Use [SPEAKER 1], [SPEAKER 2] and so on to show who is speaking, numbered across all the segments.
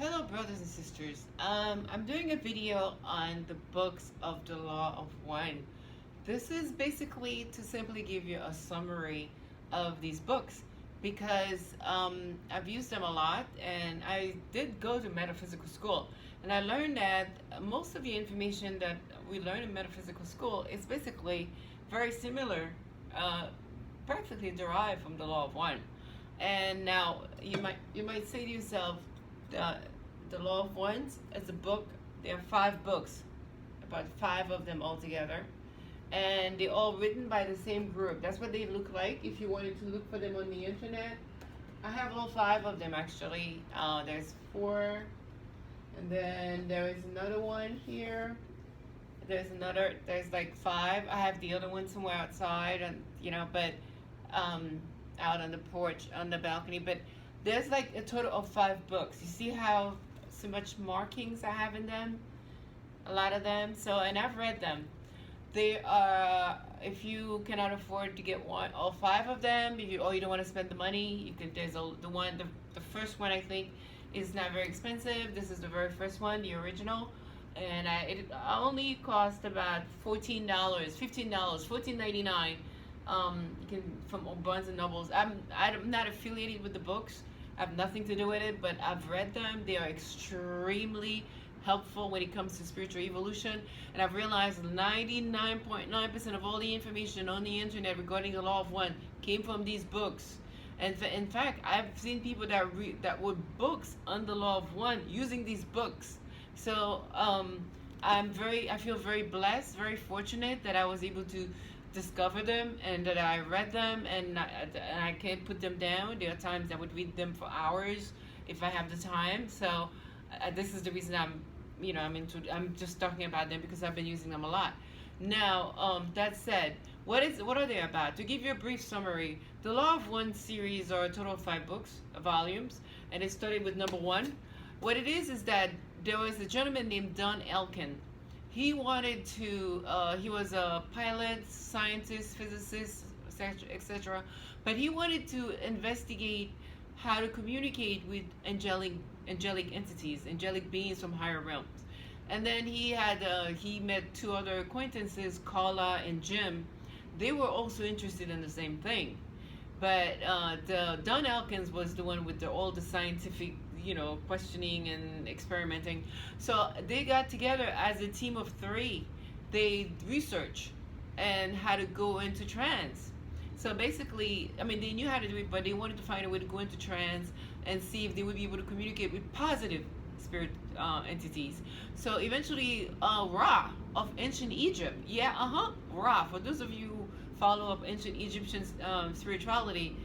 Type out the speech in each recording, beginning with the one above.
[SPEAKER 1] Hello, brothers and sisters. I'm doing a video on the books of the Law of One. This is basically to simply give you a summary of these books because I've used them a lot, and I did go to metaphysical school, and I learned that most of the information that we learn in metaphysical school is basically very similar, uh, practically derived from the Law of One. And now you might say to yourself, the the Law of Ones as a book. There are 5 books, about 5 of them altogether, and they're all written by the same group. That's what they look like if you wanted to look for them on the internet. I have all 5 of them actually. There's 4, and then there is another one here. There's like 5. I have the other one somewhere outside, and but out on the porch, on the balcony. But there's like a total of 5 books. You see how so much markings I have in them? A lot of them. So, and I've read them. They are, if you cannot afford to get all 5 of them, or you don't want to spend the money, you could. There's the first one I think is not very expensive. This is the very first one, the original, and it only cost about $14, $15, $14.99. You can from Barnes and Nobles. I'm not affiliated with the books. I have nothing to do with it, but I've read them. They are extremely helpful when it comes to spiritual evolution, and I've realized 99.9% of all the information on the internet regarding the Law of One came from these books. And in fact, I've seen people that wrote books on the Law of One using these books. So I feel very blessed, very fortunate that I was able to discover them and that I read them, and I can't put them down. There are times I would read them for hours if I have the time. So this is the reason I'm just talking about them, because I've been using them a lot. Now, that said, what are they about? To give you a brief summary, the Law of One series are a total of 5 books, volumes, and it started with number 1. What it is that there was a gentleman named Don Elkins. He wanted to, he was a pilot, scientist, physicist, etc. But he wanted to investigate how to communicate with angelic entities, angelic beings from higher realms. And then he met 2 other acquaintances, Carla and Jim. They were also interested in the same thing. But the Don Elkins was the one with all the scientific, questioning and experimenting. So they got together as a team of 3. They researched and how to go into trance. So basically, they knew how to do it, but they wanted to find a way to go into trance and see if they would be able to communicate with positive spirit entities. So eventually, Ra of ancient Egypt, Ra. For those of you who follow up ancient Egyptian spirituality,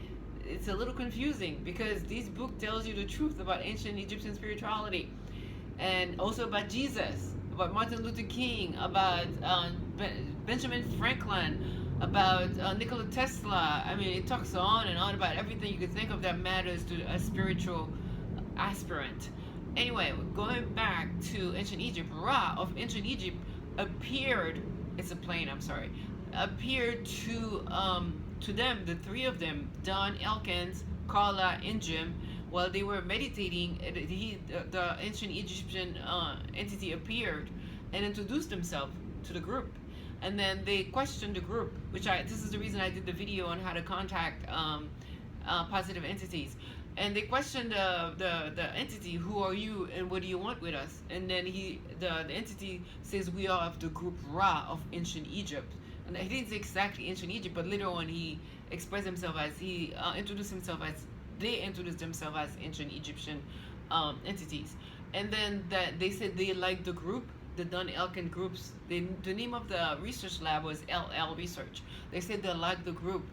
[SPEAKER 1] it's a little confusing because this book tells you the truth about ancient Egyptian spirituality, and also about Jesus, about Martin Luther King, about Benjamin Franklin, about Nikola Tesla. It talks on and on about everything you could think of that matters to a spiritual aspirant. Anyway, going back to ancient Egypt, Ra of ancient Egypt appeared. It's a plane. I'm sorry. Appeared to them, the 3 of them, Don Elkins, Carla, and Jim, while they were meditating. The ancient Egyptian entity appeared and introduced themselves to the group, and then they questioned the group. This is the reason I did the video on how to contact positive entities. And they questioned the entity, who are you and what do you want with us? And then the entity says, we are of the group Ra of ancient Egypt. And he didn't say exactly ancient Egypt, but later on he expressed himself as, they introduced themselves as ancient Egyptian entities. And then they said they liked the group, the Don Elkins groups. The name of the research lab was LL Research. They said they liked the group.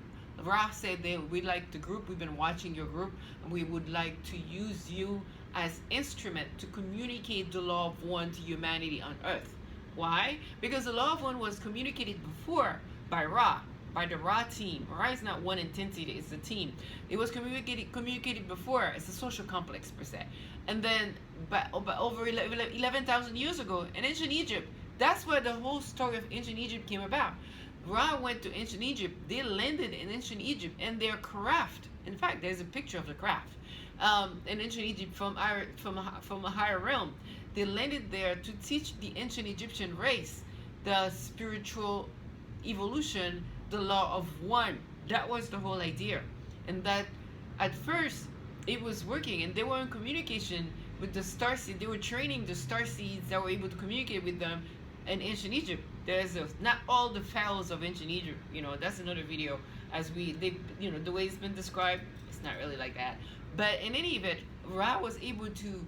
[SPEAKER 1] Ra said we like the group, we've been watching your group, and we would like to use you as instrument to communicate the Law of One to humanity on Earth. Why? Because the Law of One was communicated before by Ra, by the Ra team. Ra is not one entity, it's a team. It was communicated before. It's a social complex per se. And then, but over 11,000 years ago in ancient Egypt, that's where the whole story of ancient Egypt came about. Ra went to ancient Egypt. They landed in ancient Egypt, and their craft, in fact, there's a picture of the craft. in ancient Egypt from a higher realm. They landed there to teach the ancient Egyptian race the spiritual evolution, the law of one. That was the whole idea, and that at first it was working, and they were in communication with the starseeds. They were training the starseeds that were able to communicate with them in ancient Egypt. Not all the pharaohs of ancient Egypt. That's another video. The way it's been described, it's not really like that. But in any event, Ra was able to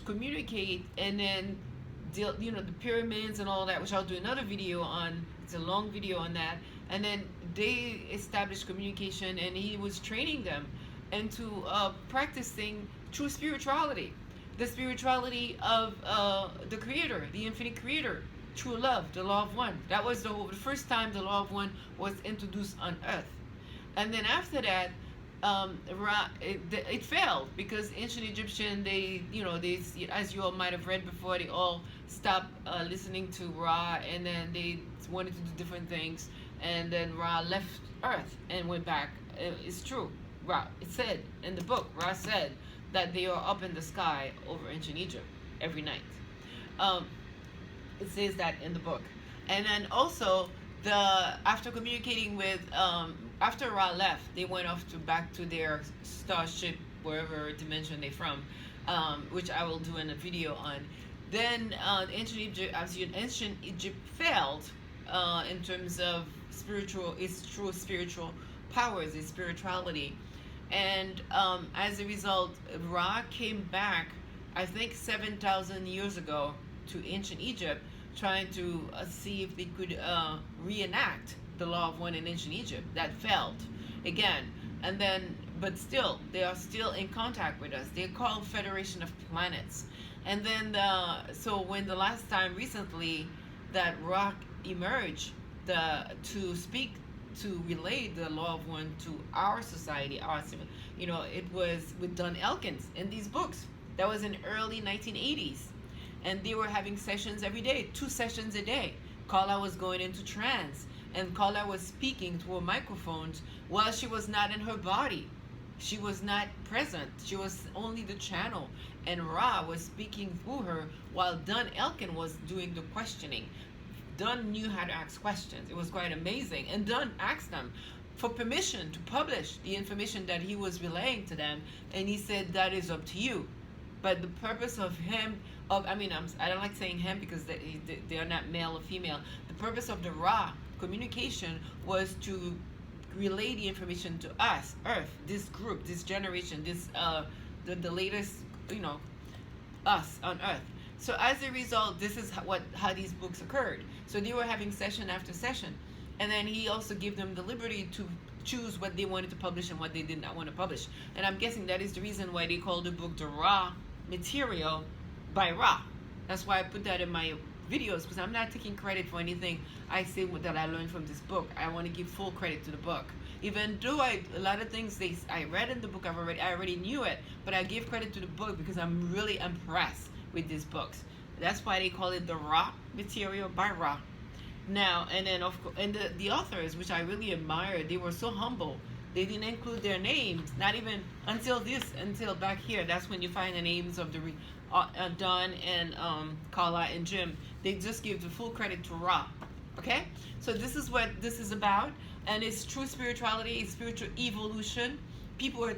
[SPEAKER 1] communicate, and then the pyramids and all that, which I'll do another video on. It's a long video on that. And then they established communication, and he was training them into practicing true spirituality, the spirituality of the Creator, the infinite Creator, true love, the law of one. That was the first time the law of one was introduced on Earth. And then after that, it failed because ancient Egyptian, they as you all might have read before, they all stopped listening to Ra, and then they wanted to do different things, and then Ra left Earth and went back. It's true. Ra, it said in the book, Ra said that they are up in the sky over ancient Egypt every night. It says that in the book. And then also, after communicating with after Ra left, they went off back to their starship, wherever dimension they're from, which I will do in a video on. Then ancient Egypt failed in terms of its true spiritual powers, its spirituality, and as a result, Ra came back, I think 7,000 years ago, to ancient Egypt, trying to see if they could reenact the law of one in ancient Egypt. That failed again, and then but still they are still in contact with us. They're called Federation of Planets. And then so when the last time recently that Ra emerged to relay the law of one to our society, it was with Elkins in these books. That was in early 1980s. And they were having sessions every day, 2 sessions a day. Carla was going into trance, and Carla was speaking through a microphone while she was not in her body. She was not present. She was only the channel. And Ra was speaking through her while Elkins was doing the questioning. Knew how to ask questions. It was quite amazing. And asked them for permission to publish the information that he was relaying to them. And he said, that is up to you. But the purpose of him, I don't like saying him because they are not male or female. The purpose of the Ra communication was to relay the information to us, Earth, this group, this generation, the latest, us on Earth. So as a result, this is how these books occurred. So they were having session after session, and then he also gave them the liberty to choose what they wanted to publish and what they did not want to publish. And I'm guessing that is the reason why they call the book the Ra Material by Ra. That's why I put that in my videos, because I'm not taking credit for anything I say that I learned from this book. I want to give full credit to the book. Even though a lot of things I read in the book, I already knew it, but I give credit to the book because I'm really impressed with these books. That's why they call it the Ra Material by Ra. Now, and then of course, and the authors, which I really admire, they were so humble. They didn't include their names, not even until back here. That's when you find the names of the Don and Carla and Jim. They just give the full credit to Ra. Okay, so this is what this is about, and it's true spirituality, it's spiritual evolution. People are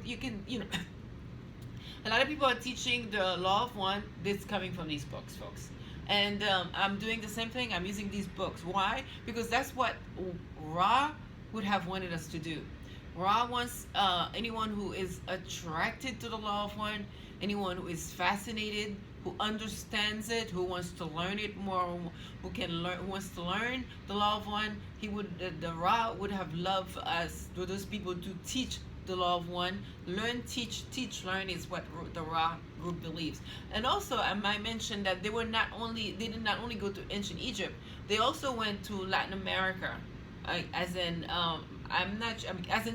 [SPEAKER 1] a lot of people are teaching the law of one. This is coming from these books, folks. And I'm doing the same thing. I'm using these books. Why? Because that's what Ra would have wanted us to do. Ra wants anyone who is attracted to the law of one, anyone who is fascinated, who understands it, who wants to learn it more, who wants to learn the law of one. The Ra would have loved for us, for those people, to teach the law of one. Learn, teach, learn is what the Ra group believes. And also, I might mention that they did not only go to ancient Egypt, they also went to Latin America, as in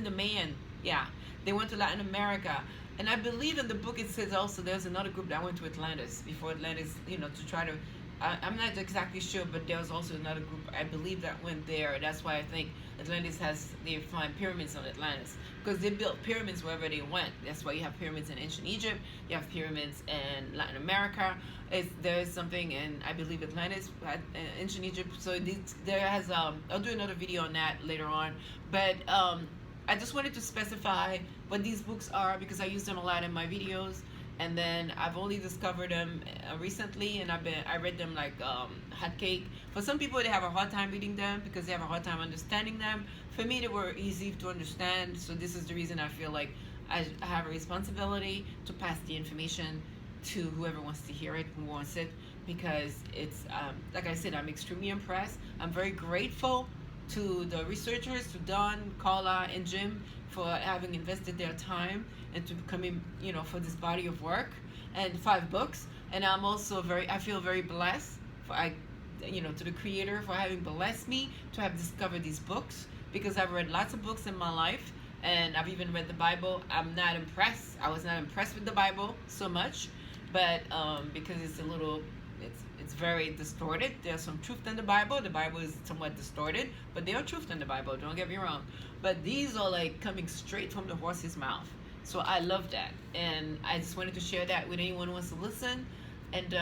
[SPEAKER 1] the man. Yeah, they went to Latin America. And I believe in the book it says also there's another group that went to Atlantis before Atlantis, to try to I'm not exactly sure, but there was also another group I believe that went there. That's why I think Atlantis has they find pyramids on Atlantis because they built pyramids wherever they went. That's why you have pyramids in ancient Egypt. You have pyramids in Latin America. There's something in I believe Atlantis, ancient Egypt. So there has I'll do another video on that later on. But I just wanted to specify what these books are because I use them a lot in my videos, and then I've only discovered them recently, and I read them like hot cake. For some people, they have a hard time reading them because they have a hard time understanding them. For me, they were easy to understand, so this is the reason I feel like I have a responsibility to pass the information to whoever wants to hear it, who wants it, because it's like I said, I'm extremely impressed. I'm very grateful to the researchers, to Don, Carla, and Jim for having invested their time and to come in, for this body of work and 5 books. And I'm also I feel very blessed to the creator for having blessed me to have discovered these books because I've read lots of books in my life and I've even read the Bible. I'm not impressed. I was not impressed with the Bible so much, but because it's very distorted. There's some truth in the Bible. The Bible is somewhat distorted, but there are truth in the Bible. Don't get me wrong. But these are like coming straight from the horse's mouth. So I love that, and I just wanted to share that with anyone who wants to listen. And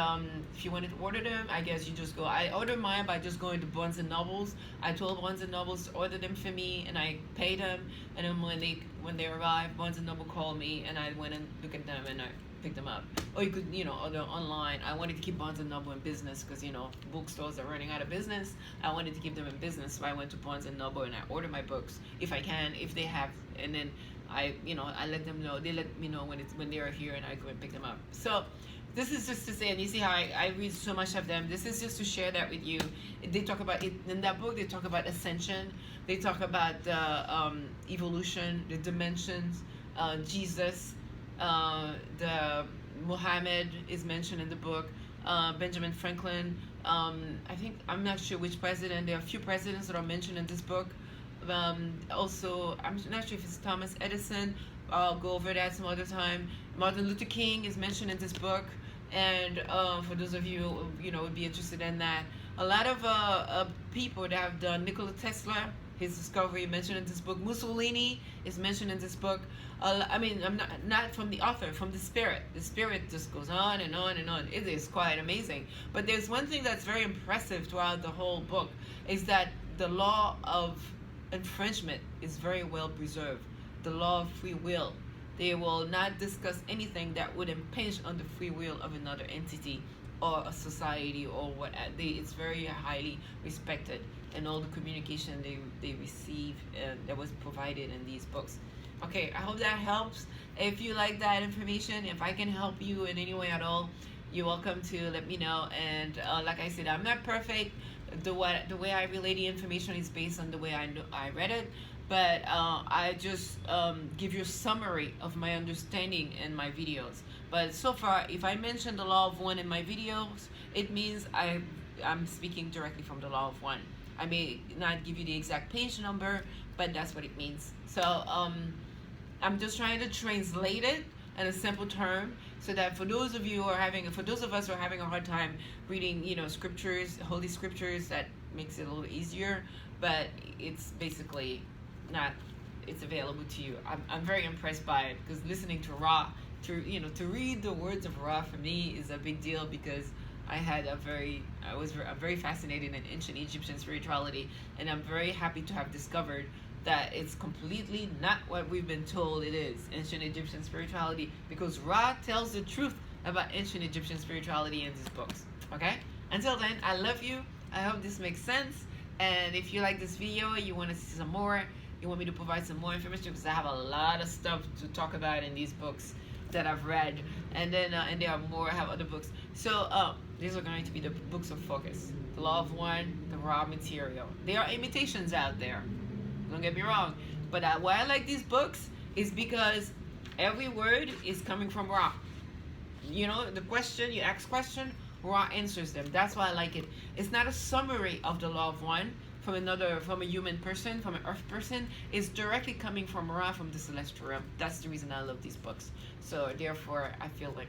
[SPEAKER 1] if you wanted to order them, I guess you just go. I ordered mine by just going to Barnes and Nobles. I told Barnes and Nobles to order them for me, and I paid them. And then when they arrived, Barnes and Noble called me, and I went and looked at them and I picked them up. Or you could, order online. I wanted to keep Barnes and Noble in business because bookstores are running out of business. I wanted to keep them in business, so I went to Barnes and Noble and I ordered my books if I can, if they have, and then I let them know. They let me know when they are here, and I go and pick them up. So this is just to say, and you see how I read so much of them. This is just to share that with you. They talk about it in that book. They talk about ascension. They talk about evolution, the dimensions, Jesus, the Muhammad is mentioned in the book. Benjamin Franklin. I'm not sure which president. There are a few presidents that are mentioned in this book. Also, I'm not sure if it's Thomas Edison. I'll go over that some other time. Martin Luther King is mentioned in this book, and for those of you who would be interested in that, a lot of people that have done. Nikola Tesla, his discovery mentioned in this book. Mussolini is mentioned in this book. I'm not from the author, from the spirit. The spirit just goes on and on and on. It is quite amazing. But there's one thing that's very impressive throughout the whole book is that the law of infringement is very well preserved. The law of free will. They will not discuss anything that would impinge on the free will of another entity or a society or what. It's very highly respected, and all the communication they receive that was provided in these books. Okay, I hope that helps. If you like that information, if I can help you in any way at all, you're welcome to let me know. And like I said, I'm not perfect. The way I relay the information is based on the way I read it, but I just give you a summary of my understanding in my videos. But so far, if I mention the law of one in my videos, it means I'm speaking directly from the law of one. I may not give you the exact page number, but that's what it means. So I'm just trying to translate it in a simple term, so that for those of us who are having a hard time reading, scriptures, holy scriptures, that makes it a little easier. But it's basically not. It's available to you. I'm very impressed by it because listening to Ra, to read the words of Ra for me is a big deal because I was very fascinated in ancient Egyptian spirituality, and I'm very happy to have discovered that it's completely not what we've been told it is, ancient Egyptian spirituality, because Ra tells the truth about ancient Egyptian spirituality in these books. Okay? Until then, I love you. I hope this makes sense. And if you like this video, you want to see some more, you want me to provide some more information, because I have a lot of stuff to talk about in these books that I've read. And then and there are more. I have other books. So these are going to be the books of focus. The Law of One, the Raw Material. There are imitations out there. Don't get me wrong. But why I like these books is because every word is coming from Ra. The question, you ask question, Ra answers them. That's why I like it. It's not a summary of the Law of One from a human person, from an earth person. It's directly coming from Ra, from the celestial realm. That's the reason I love these books. So therefore, I feel like,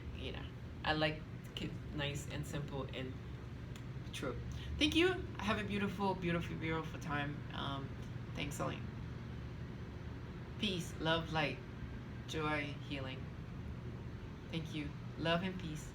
[SPEAKER 1] I like it nice and simple and True. Thank you. Have a beautiful, beautiful, beautiful time. Thanks, Elaine. Peace, love, light, joy, healing. Thank you. Love and peace.